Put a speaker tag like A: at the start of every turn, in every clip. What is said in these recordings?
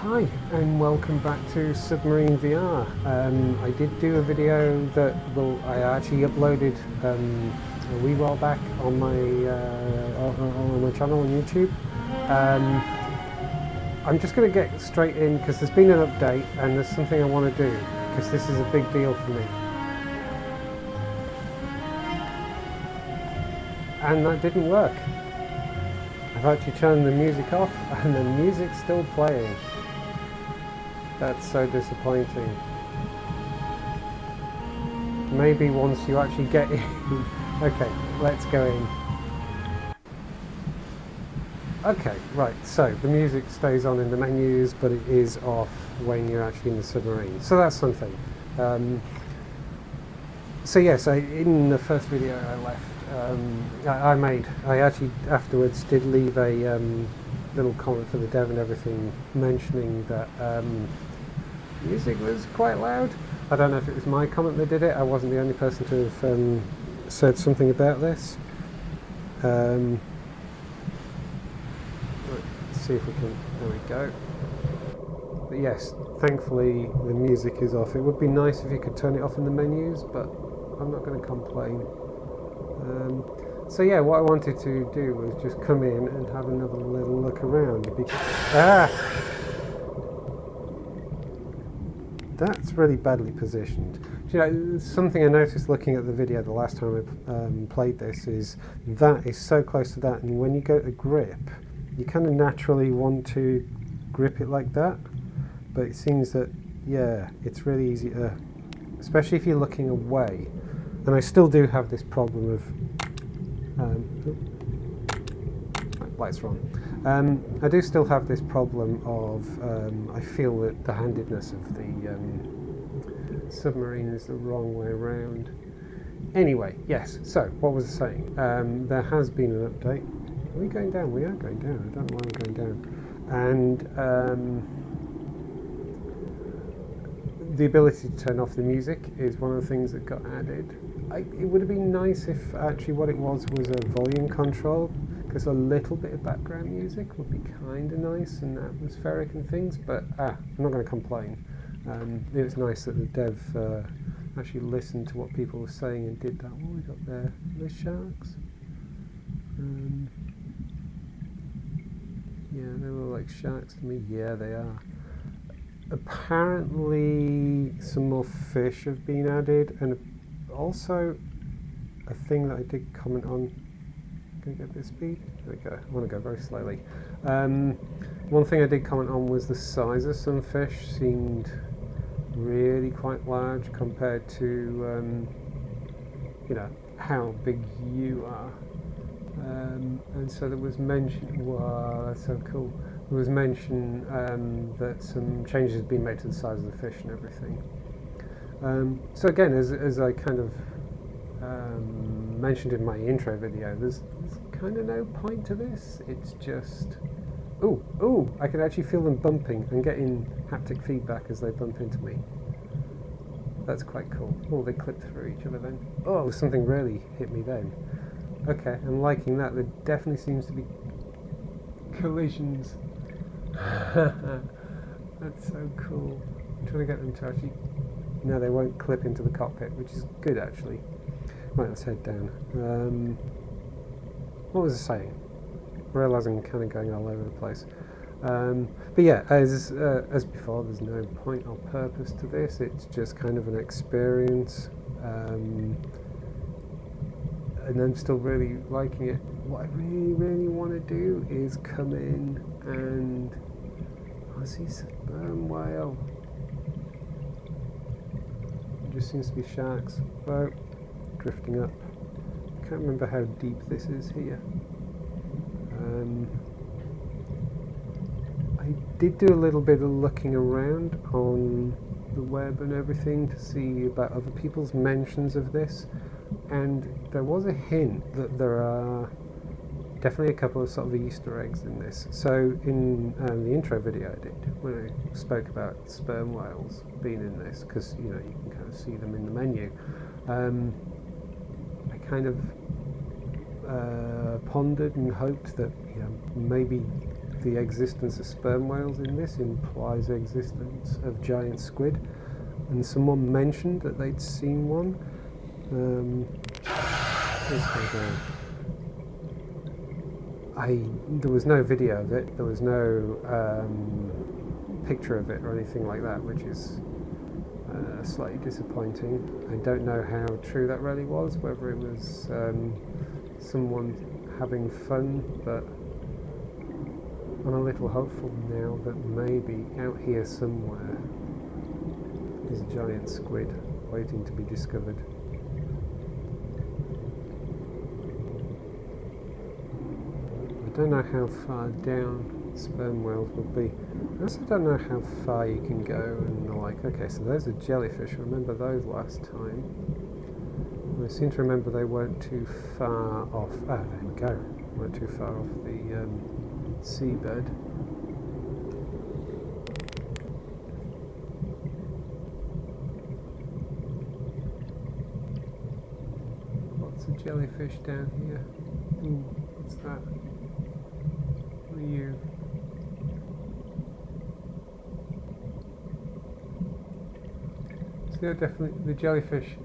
A: Hi and welcome back to Submarine VR. I did do a video that I actually uploaded a wee while back on my channel on YouTube. I'm just going to get straight in because there's been an update and there's something I want to do because this is a big deal for me. And that didn't work. I've actually turned the music off and the music's still playing. That's so disappointing. Maybe once you actually get in. Okay, let's go in. Okay, right, so the music stays on in the menus, but it is off when you're actually in the submarine. So that's something. So yes, in the first video I left, I actually afterwards did leave a little comment for the dev and everything mentioning that music was quite loud. I don't know if it was my comment that did it. I wasn't the only person to have said something about this. Let's see if we can, there we go. But yes, thankfully the music is off. It would be nice if you could turn it off in the menus, but I'm not going to complain. So yeah, what I wanted to do was just come in and have another little look around. That's really badly positioned. You know, something I noticed looking at the video the last time I played this is that is so close to that, and when you go to grip, you kind of naturally want to grip it like that, but it seems that, yeah, it's really easy to, especially if you're looking away. And I still do have this problem of, lights are on. I do still have this problem of, I feel that the handedness of the submarine is the wrong way around. Anyway, yes, so what was I saying? There has been an update. Are we going down? We are going down. I don't know why we're going down. And the ability to turn off the music is one of the things that got added. It would have been nice if actually what it was a volume control, because a little bit of background music would be kind of nice and atmospheric and things, but I'm not going to complain. It was nice that the dev actually listened to what people were saying and did that. What have we got there? Are there sharks? Yeah, they look like sharks to me. Yeah, they are. Apparently some more fish have been added, and also a thing that I did comment on. Can I get a bit of speed? There we go. I want to go very slowly. One thing I did comment on was the size of some fish seemed really quite large compared to you know, how big you are. And so there was mention, wow, that's so cool. There was mention that some changes had been made to the size of the fish and everything. So again, as I kind of mentioned in my intro video, there's kind of no point to this. It's just, ooh, I can actually feel them bumping and getting haptic feedback as they bump into me. That's quite cool. Oh, they clip through each other then. Oh, something really hit me then. Okay, I'm liking that. There definitely seems to be collisions. That's so cool. I'm trying to get them to actually... No, they won't clip into the cockpit, which is good actually. Right, let's head down. What was I saying? Realising I'm kind of going all over the place. But yeah, as before, there's no point or purpose to this. It's just kind of an experience. And I'm still really liking it. What I really want to do is come in and... Oh, I see sperm whale. It just seems to be sharks. Boat drifting up. I can't remember how deep this is here. I did do a little bit of looking around on the web and everything to see about other people's mentions of this, and there was a hint that there are definitely a couple of sort of Easter eggs in this. So in the intro video I did, when I spoke about sperm whales being in this, because you know you can kind of see them in the menu, I kind of pondered and hoped that, you know, maybe the existence of sperm whales in this implies the existence of giant squid, and someone mentioned that they'd seen one. There was no video of it, there was no picture of it or anything like that, which is slightly disappointing. I don't know how true that really was, whether it was someone having fun, but I'm a little hopeful now that maybe out here somewhere is a giant squid waiting to be discovered. I don't know how far down sperm whales will be. I also don't know how far you can go and the like. Okay, so those are jellyfish. I remember those last time. I seem to remember they weren't too far off. Ah, there we go. Weren't too far off the seabed. Lots of jellyfish down here. Ooh, what's that? What are you? So definitely the jellyfish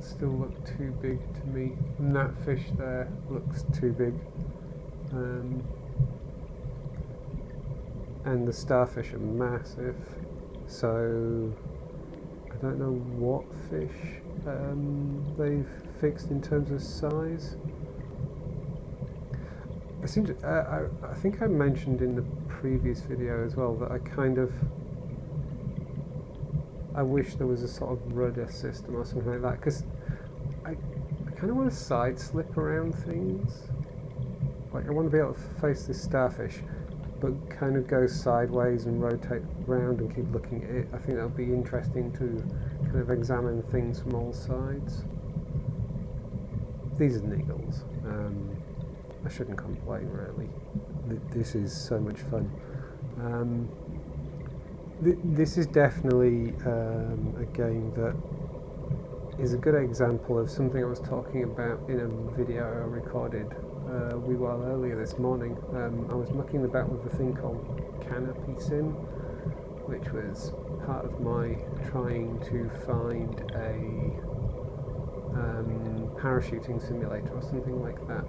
A: still look too big to me, and that fish there looks too big. And the starfish are massive, so I don't know what fish they've fixed in terms of size. I think I mentioned in the previous video as well that I wish there was a sort of rudder system or something like that, because I kind of want to side slip around things. Like, I want to be able to face this starfish but kind of go sideways and rotate around and keep looking at it. I think that would be interesting to kind of examine things from all sides. These are needles. I shouldn't complain, really. This is so much fun. This is definitely a game that is a good example of something I was talking about in a video I recorded a wee while earlier this morning. I was mucking about with a thing called Canopy Sim, which was part of my trying to find a parachuting simulator or something like that.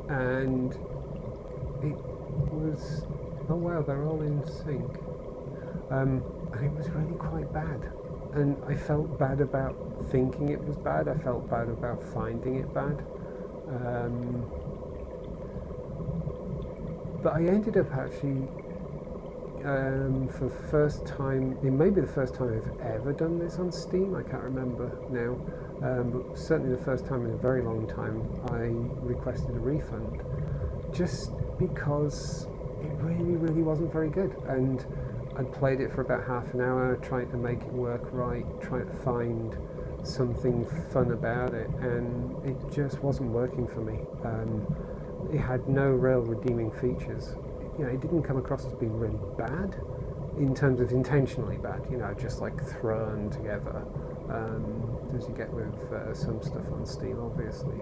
A: And it was, oh wow, they're all in sync. And it was really quite bad. And I felt bad about thinking it was bad. I felt bad about finding it bad. But I ended up actually, for the first time, it may be the first time I've ever done this on Steam, I can't remember now, but certainly the first time in a very long time, I requested a refund, just because it really wasn't very good. And I'd played it for about half an hour, trying to make it work right, trying to find something fun about it, and it just wasn't working for me. It had no real redeeming fears. You know, it didn't come across as being really bad, in terms of intentionally bad, you know, just like thrown together, as you get with some stuff on Steam, obviously.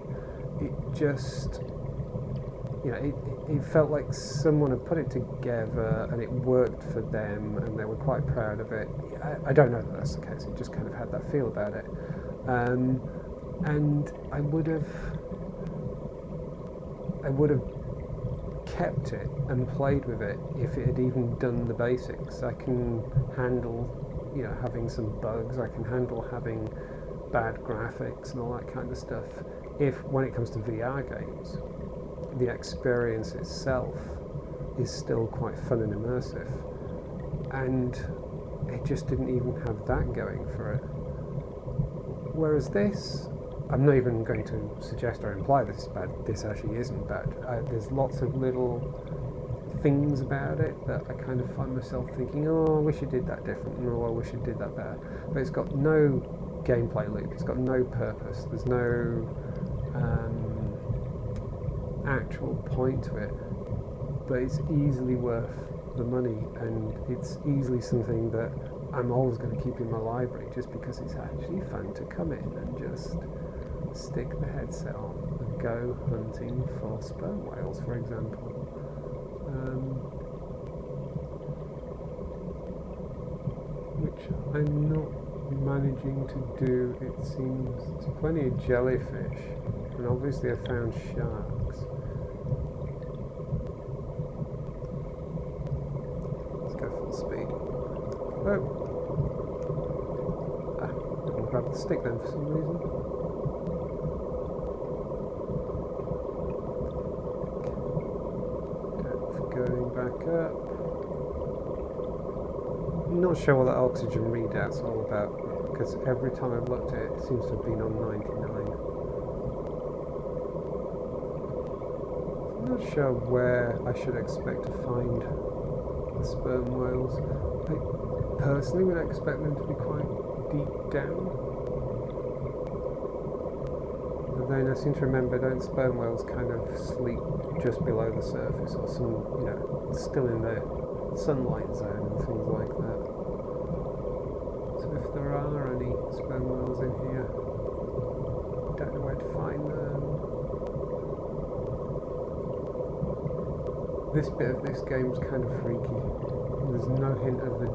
A: It just, you know, it felt like someone had put it together and it worked for them and they were quite proud of it. I don't know that that's the case, it just kind of had that feel about it. And I would have kept it and played with it if it had even done the basics. I can handle, you know, having some bugs, I can handle having bad graphics and all that kind of stuff. If, when it comes to VR games, the experience itself is still quite fun and immersive, and it just didn't even have that going for it. Whereas this, I'm not even going to suggest or imply this is bad. This actually isn't bad. There's lots of little things about it that I kind of find myself thinking, oh, I wish it did that different, or I wish it did that better. But it's got no gameplay loop, it's got no purpose, there's no actual point to it, but it's easily worth the money, and it's easily something that I'm always going to keep in my library, just because it's actually fun to come in and just stick the headset on and go hunting for sperm whales, for example. which I'm not managing to do, it seems. There's plenty of jellyfish, and obviously I found sharks. Let's go full speed. Oh! Ah, I didn't grab the stick then for some reason. Going back up. I'm not sure what that oxygen readout's all about, because every time I've looked at it, it seems to have been on 99. I'm not sure where I should expect to find the sperm whales. I personally would expect them to be quite deep down. But then I seem to remember, don't sperm whales kind of sleep just below the surface, or some, you know, still in the sunlight zone and things like that. So if there are any sperm whales in here, I don't know where to find them. This bit of this game's kind of freaky. There's no hint of the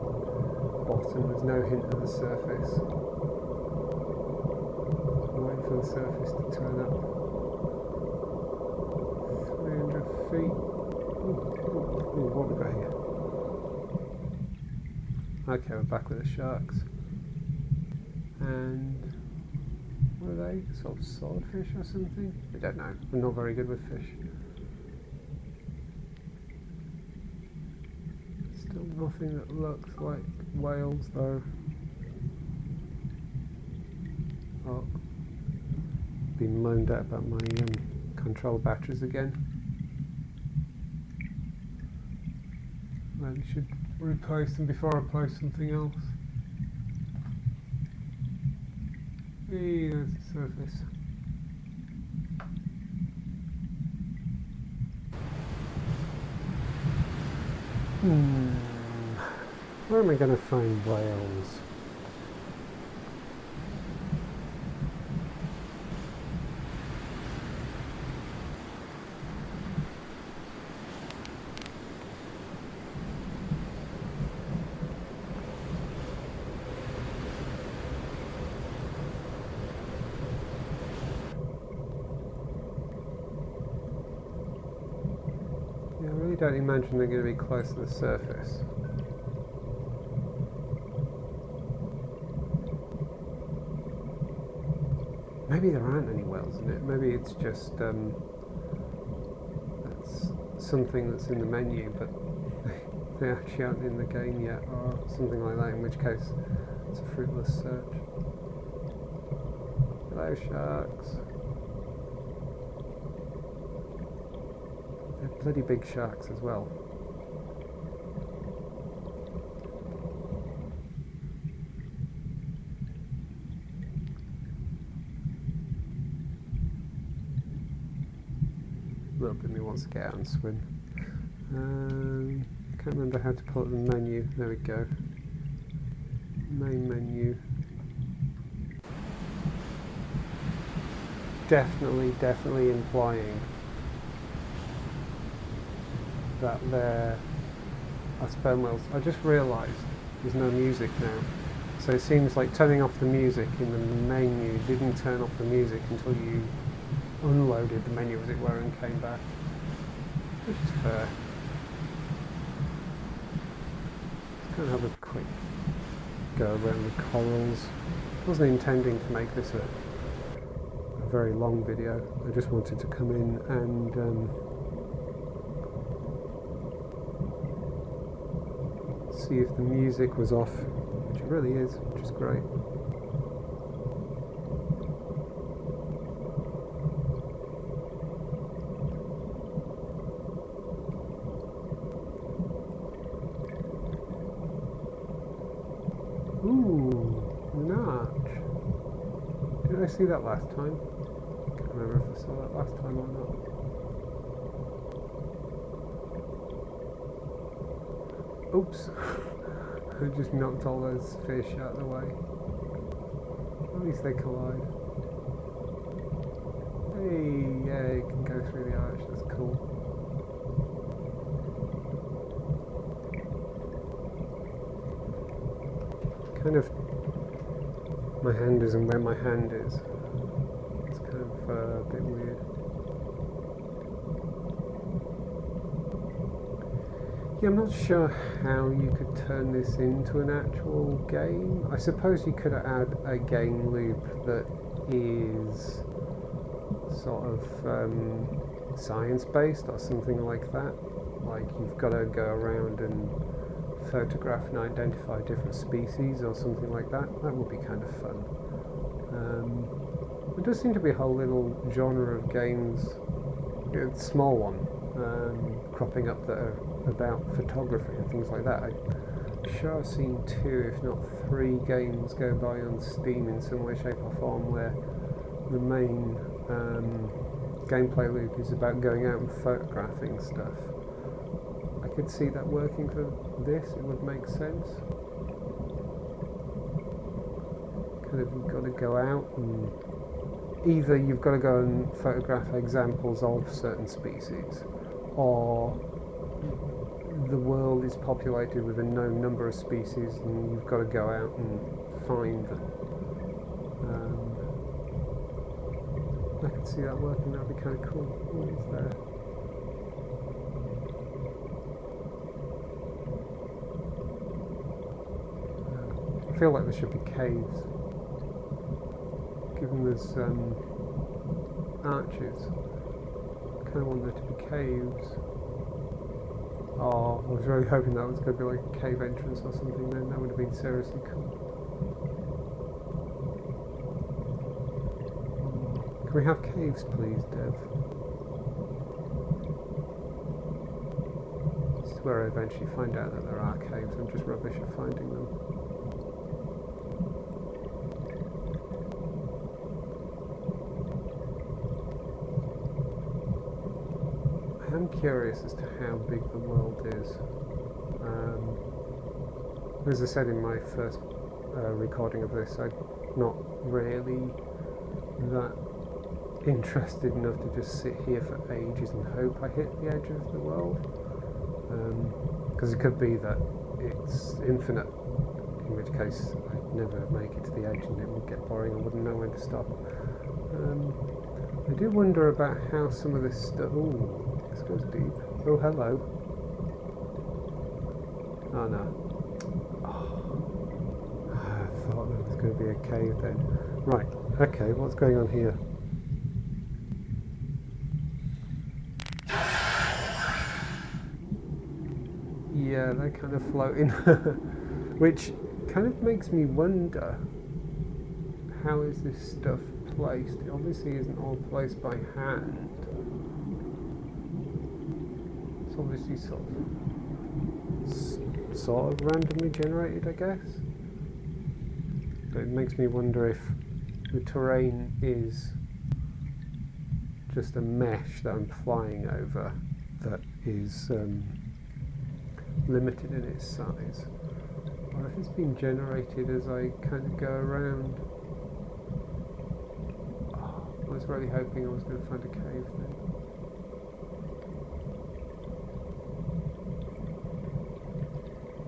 A: bottom, there's no hint of the surface. I'm waiting for the surface to turn up. 300 feet. Ooh, what have we got here? Okay, we're back with the sharks. And what are they? Sort of swordfish or something? I don't know. I'm not very good with fish. Still nothing that looks like whales though. Oh, been moaned at about my control batteries again. Maybe should replace them before I play something else. Hey, there's the surface. Where am I going to find whales? I really don't imagine they're going to be close to the surface. Maybe there aren't any whales in it. Maybe it's just that's something that's in the menu, but they actually aren't in the game yet, or something like that, in which case it's a fruitless search. Hello, sharks. They're bloody big sharks as well. Little bit of me wants to get out and swim. Can't remember how to pull up the menu. There we go. Main menu. Definitely implying that there are sperm whales. I just realised there's no music now. So it seems like turning off the music in the menu didn't turn off the music until you unloaded the menu, as it were, and came back. Which is fair. Let's go and have a quick go around the corals. I wasn't intending to make this a very long video. I just wanted to come in and see if the music was off, which it really is, which is great. Ooh, an arch. Did I see that last time? I can't remember if I saw that last time or not. Oops. I just knocked all those fish out of the way. At least they collide. Hey, yeah, you can go through the arch, that's cool. kind of, my hand isn't where my hand is. It's kind of a bit weird. Yeah, I'm not sure how you could turn this into an actual game. I suppose you could add a game loop that is sort of science-based or something like that. Like you've got to go around and photograph and identify different species or something like that. That would be kind of fun. There does seem to be a whole little genre of games, a small one, cropping up that are about photography and things like that. I'm sure I've seen 2, if not 3 games go by on Steam in some way, shape or form where the main gameplay loop is about going out and photographing stuff. I could see that working for this, it would make sense. Kind of, you've got to go out and either you've got to go and photograph examples of certain species, or the world is populated with a known number of species and you've got to go out and find them. I could see that working, that would be kind of cool. What is there? I feel like there should be caves. Given there's arches, I kind of want there to be caves. Oh, I was really hoping that was going to be like a cave entrance or something then, that would have been seriously cool. Can we have caves please, Dev? This is where I eventually find out that there are caves, I'm just rubbish at finding them. I'm curious as to how big the world is. As I said in my first recording of this, I'm not really that interested enough to just sit here for ages and hope I hit the edge of the world. Because it could be that it's infinite, in which case I'd never make it to the edge and it would get boring, I wouldn't know when to stop. I do wonder about how some of this stuff... Ooh. This goes deep. Oh, hello. Oh, no. Oh. I thought there was going to be a cave then. Right, okay, what's going on here? Yeah, they're kind of floating. Which kind of makes me wonder, how is this stuff placed? It obviously isn't all placed by hand. It's obviously sort of randomly generated, I guess. But it makes me wonder if the terrain is just a mesh that I'm flying over that is limited in its size, or if it's been generated as I kind of go around. Oh, I was really hoping I was going to find a cave then.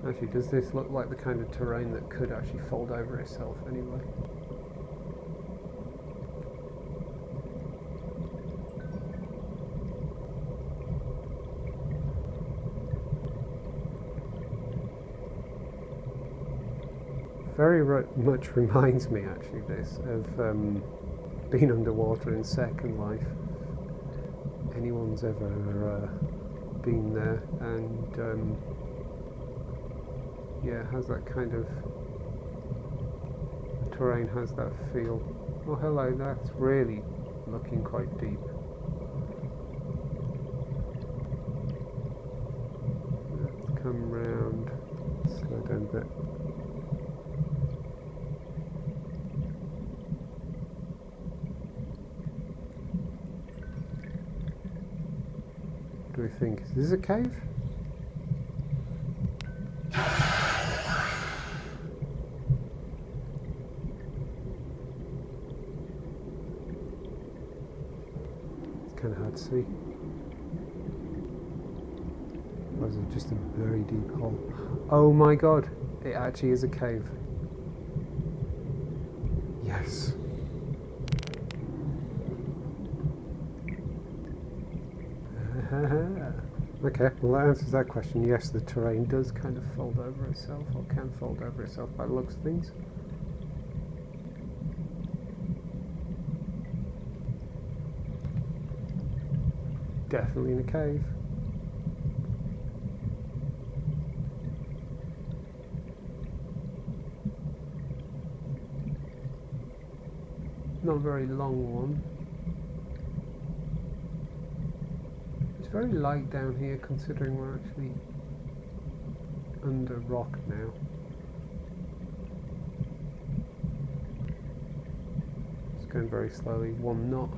A: Actually, does this look like the kind of terrain that could actually fold over itself anyway? Very much reminds me, actually, this of being underwater in Second Life. Anyone's ever been there, and yeah, it has that kind of, the terrain has that feel. Oh, hello, that's really looking quite deep. Let's come round, slow down a bit. What do we think? Is this a cave? Kind of hard to see. Or is it just a very deep hole? Oh my god! It actually is a cave. Yes. Okay, well that answers that question. Yes, the terrain does kind of fold over itself, or can fold over itself by the looks of things. Definitely in a cave. Not a very long one. It's very light down here considering we're actually under rock now. It's going very slowly, 1 knot.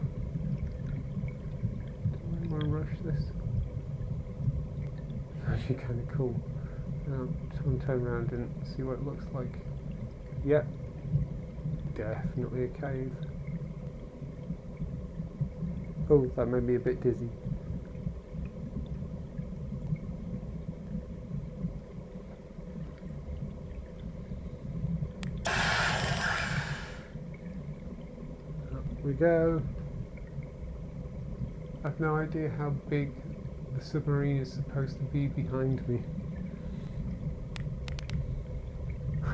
A: Do I want to rush this? It's actually kind of cool. Just want to turn around and see what it looks like. Yep, definitely a cave. Oh, that made me a bit dizzy. We go. I've no idea how big the submarine is supposed to be behind me.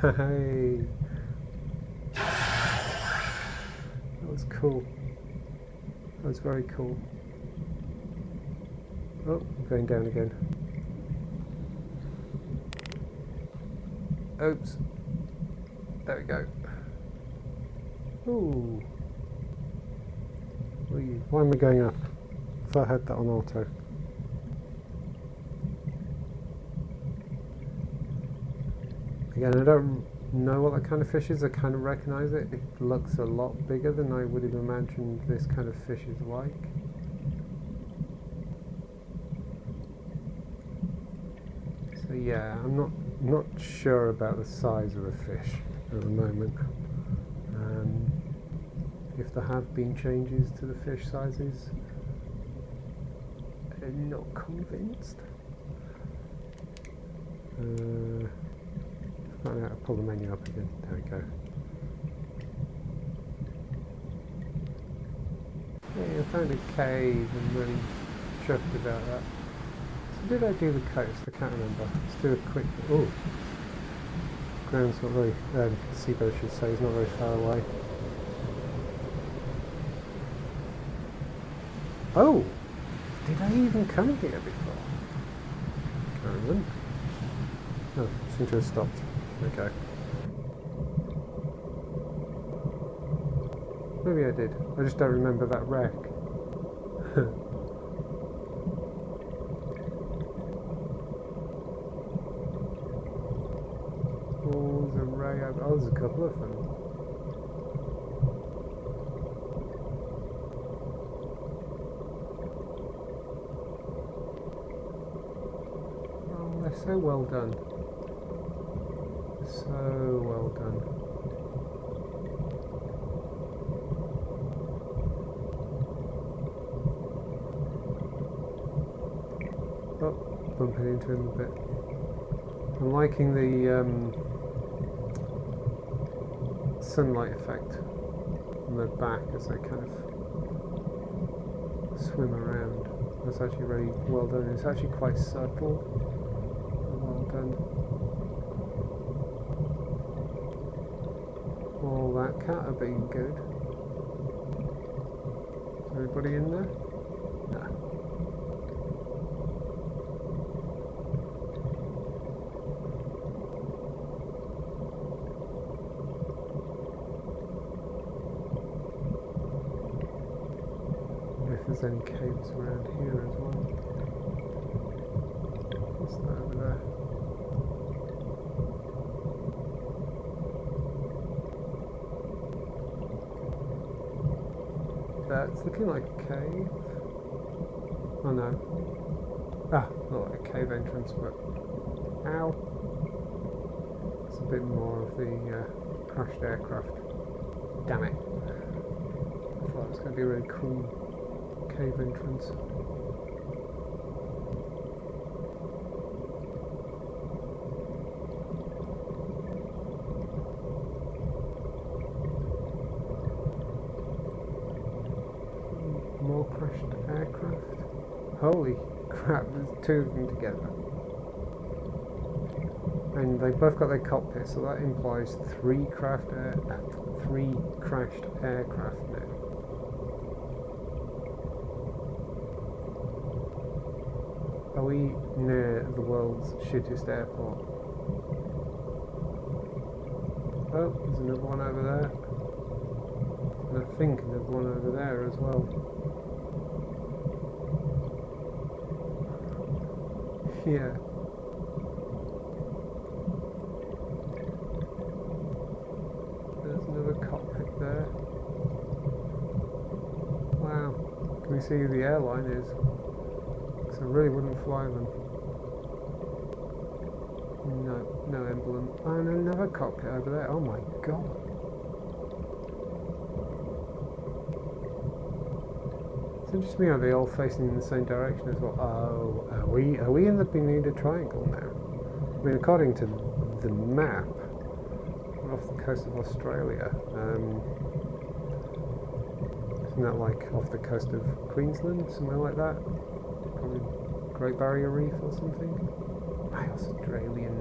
A: Hey, that was cool. That was very cool. Oh, I'm going down again. Oops. There we go. Ooh. Why am I going up? I thought I had that on auto. Again, I don't know what that kind of fish is. I kind of recognise it. It looks a lot bigger than I would have imagined this kind of fish is like. So yeah, I'm not sure about the size of the fish at the moment. If there have been changes to the fish sizes, I'm not convinced. Find out how to pull the menu up again. There we go. Yeah, I found a cave. I'm really chuffed about that. So did I do the coast? I can't remember. Let's do a quick... Oh! Ground's not very... seabed, I should say, is not very far away. Oh! Did I even come here before? Can't remember. Oh, seem to have stopped. Okay. Maybe I did. I just don't remember that wreck. Oh, there's a ray out. Oh, there's a couple of them. Oh, they're so well done. So well done. Oh, bumping into him a bit. I'm liking the sunlight effect on their back as they kind of swim around. That's actually really well done. It's actually quite subtle. Well done. All that cat have been good. Is everybody in there? No. If there's any caves around here as well. What's that over there? That's looking like a cave. Oh no. Ah, not like a cave entrance, but... Ow! It's a bit more of the crashed aircraft. Damn it. I thought it was going to be a really cool cave entrance. more crashed aircraft. Holy crap, there's two of them together. And they've both got their cockpit, so that implies three crashed aircraft now. Are we near the world's shittest airport? Oh, there's another one over there. And I think another one over there as well. Yeah. There's another cockpit there. Wow. Can we see who the airline is? Because I really wouldn't fly them. No emblem. And another cockpit over there. Oh my god. It's interesting how they're all facing in the same direction as well. Oh, are we in the Bermuda Triangle now? I mean, according to the map, we're off the coast of Australia. Isn't that like off the coast of Queensland, somewhere like that? Probably Great Barrier Reef or something. My Australian,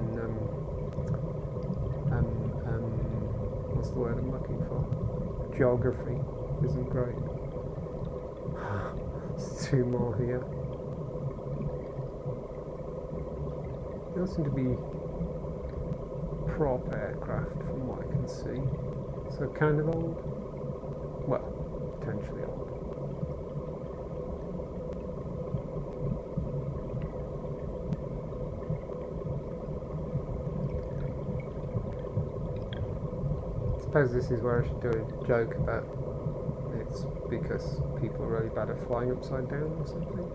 A: what's the word I'm looking for? Geography isn't great. There's two more here. They all seem to be prop aircraft from what I can see. So kind of old. Well, potentially old. I suppose this is where I should do a joke about it's because people are really bad at flying upside down or something.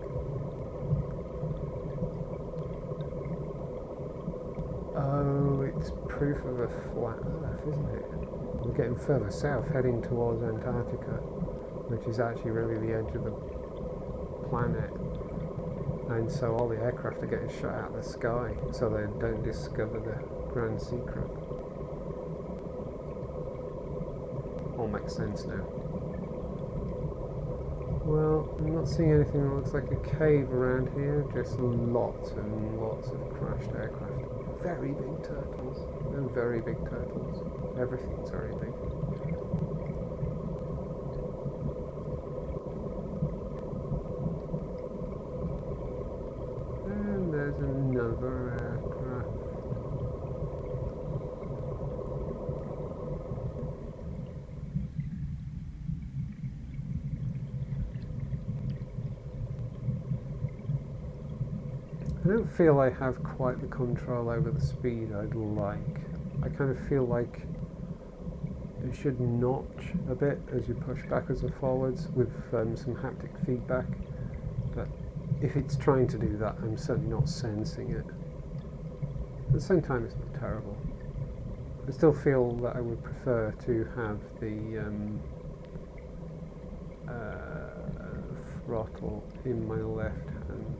A: Oh, it's proof of a flat Earth, isn't it? We're getting further south, heading towards Antarctica, which is actually really the edge of the planet. And so all the aircraft are getting shot out of the sky, so they don't discover the grand secret. All makes sense now. Well, I'm not seeing anything that looks like a cave around here, just lots and lots of crashed aircraft. Very big turtles. And very big turtles. Everything's very big. And there's another aircraft. I don't feel I have quite the control over the speed I'd like. I kind of feel like it should notch a bit as you push backwards or forwards with some haptic feedback, but if it's trying to do that, I'm certainly not sensing it. At the same time, it's not terrible. I still feel that I would prefer to have the throttle in my left hand.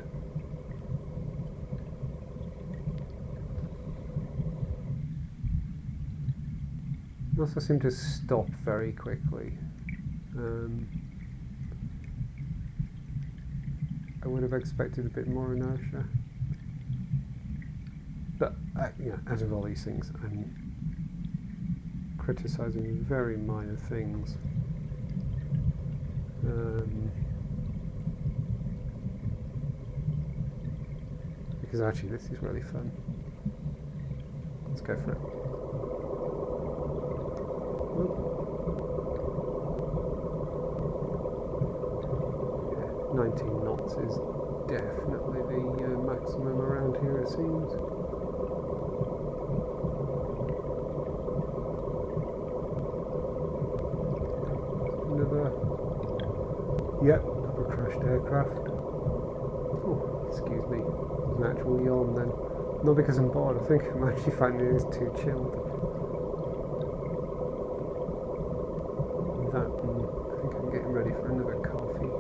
A: It also seemed to stop very quickly. I would have expected a bit more inertia. But, as with all these things, I'm criticising very minor things. Because actually this is really fun. Let's go for it. 19 knots is definitely the maximum around here, it seems. Another crashed aircraft. Oh, excuse me. It's an actual yawn then. Not because I'm bored, I think I'm actually finding it is too chilled. I think I'm getting ready for another coffee.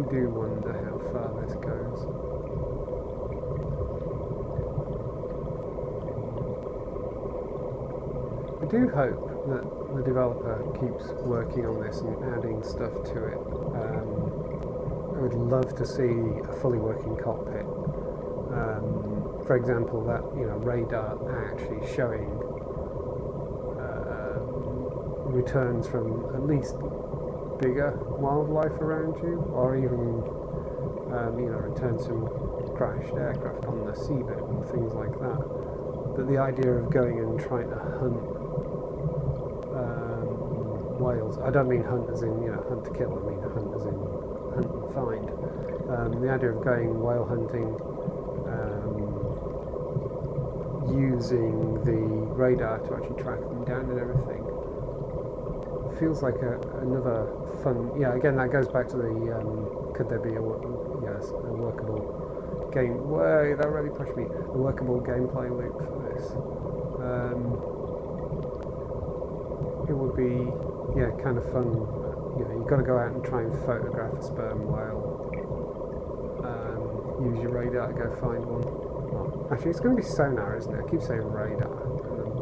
A: really do wonder how far this goes. I do hope that the developer keeps working on this and adding stuff to it. I would love to see a fully working cockpit. For example, that radar actually showing returns from at least bigger wildlife around you, or even returns from crashed aircraft on the seabed and things like that. But the idea of going and trying to hunt whales, I don't mean hunt as in hunt to kill, I mean hunt as in hunt and find. The idea of going whale hunting using the radar to actually track them down and everything feels like another fun. Yeah, again, that goes back to the could there be a workable game? Whoa, that really pushed me. A workable gameplay loop for this. It would be kind of fun. You've got to go out and try and photograph a sperm whale. Use your radar to go find one. Oh, actually, it's going to be sonar, isn't it? I keep saying radar, and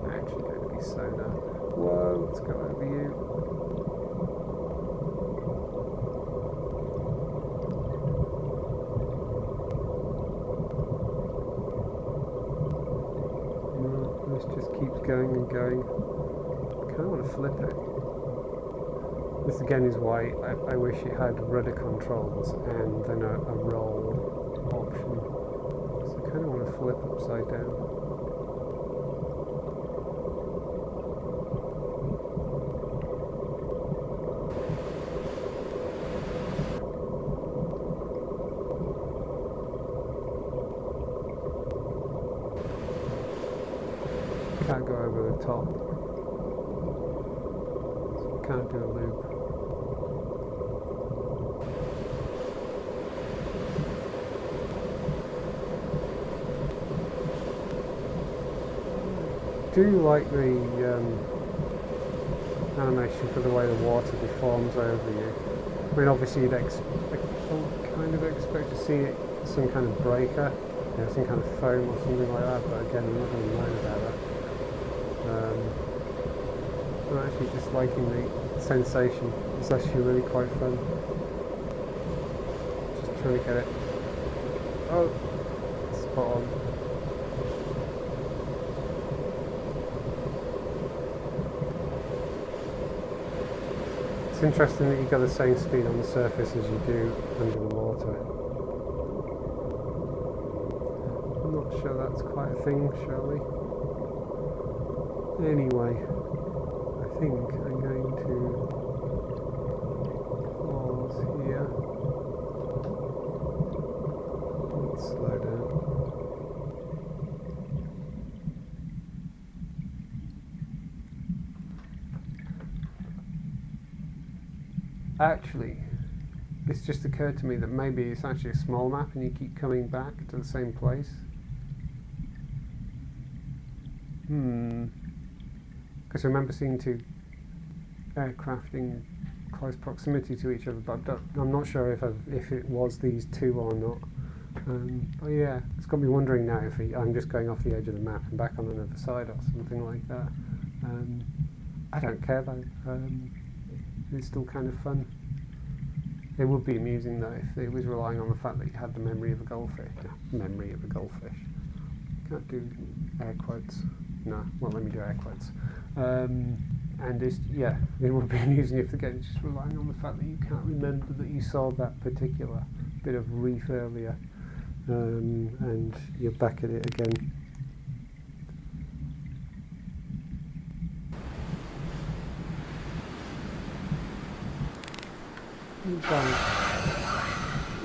A: I'm actually going to be sonar. Whoa, let's go over you. No, this just keeps going and going. I kind of want to flip it. This again is why I wish it had rudder controls and then a roll option. So I kind of want to flip upside down. Can't go over the top. So can't do a loop. I do like the animation for the way the water deforms over you. I mean, obviously you'd kind of expect to see it, some kind of breaker, some kind of foam or something like that, but again, I'm not going to moan about that. I'm actually just liking the sensation. It's actually really quite fun. Just trying to get it. Oh, spot on. It's interesting that you've got the same speed on the surface as you do under the water. I'm not sure that's quite a thing, surely. Anyway, I think I'm going to pause here. Let's slow down. Actually, it's just occurred to me that maybe it's actually a small map and you keep coming back to the same place. Because I remember seeing two aircraft in close proximity to each other, but I'm not sure if it was these two or not. But yeah, it's got me wondering now if I'm just going off the edge of the map and back on another side or something like that. I don't care though. It's still kind of fun. It would be amusing though if it was relying on the fact that you had the memory of a goldfish. Memory of a goldfish. Can't do air quotes. No, well, let me do air quotes. And it would be amusing if the game is just relying on the fact that you can't remember that you saw that particular bit of reef earlier, and you're back at it again. You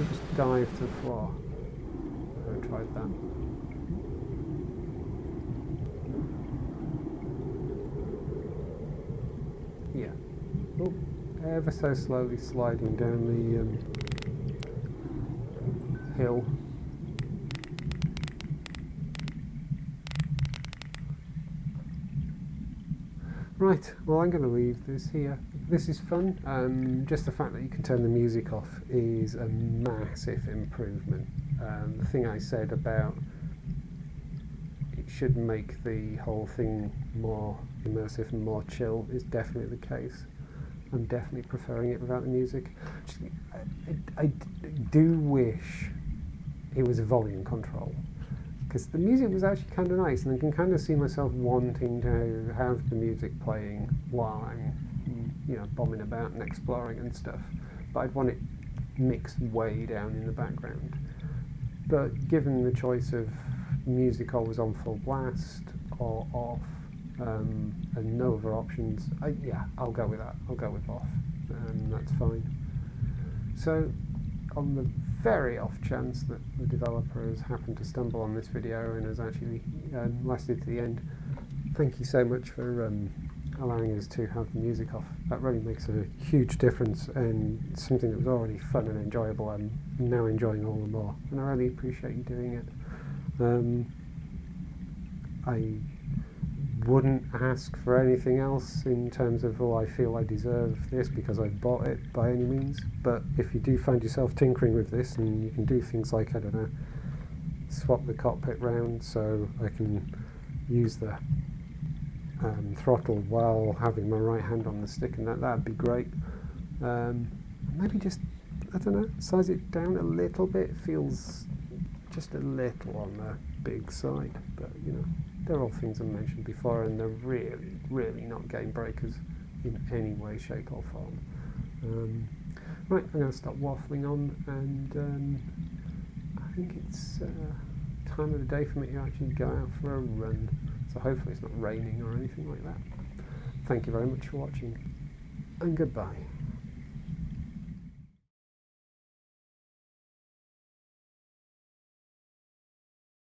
A: just dive to the floor. I tried that. Yeah. Oh, ever so slowly sliding down the hill. Right, well I'm going to leave this here. This is fun. Just the fact that you can turn the music off is a massive improvement. The thing I said about it should make the whole thing more immersive and more chill is definitely the case. I'm definitely preferring it without the music. I do wish it was a volume control, because the music was actually kind of nice, and I can kind of see myself wanting to have the music playing while I'm, bombing about and exploring and stuff. But I'd want it mixed way down in the background. But given the choice of music always on full blast or off, and no other options, I'll go with that. I'll go with off, and that's fine. So, on the very off chance that the developer has happened to stumble on this video and has actually lasted to the end, thank you so much for allowing us to have the music off. That really makes a huge difference, and something that was already fun and enjoyable I'm now enjoying all the more, and I really appreciate you doing it. I wouldn't ask for anything else in terms of, I feel I deserve this because I bought it, by any means. But if you do find yourself tinkering with this, and you can do things like, I don't know, swap the cockpit round so I can use the throttle while having my right hand on the stick, and that'd be great. Maybe just, I don't know, size it down a little bit. It feels just a little on the big side, but they're all things I've mentioned before, and they're really, really not game breakers in any way, shape or form. Right, I'm going to stop waffling on, and I think it's time of the day for me to actually go out for a run, so hopefully it's not raining or anything like that. Thank you very much for watching, and goodbye.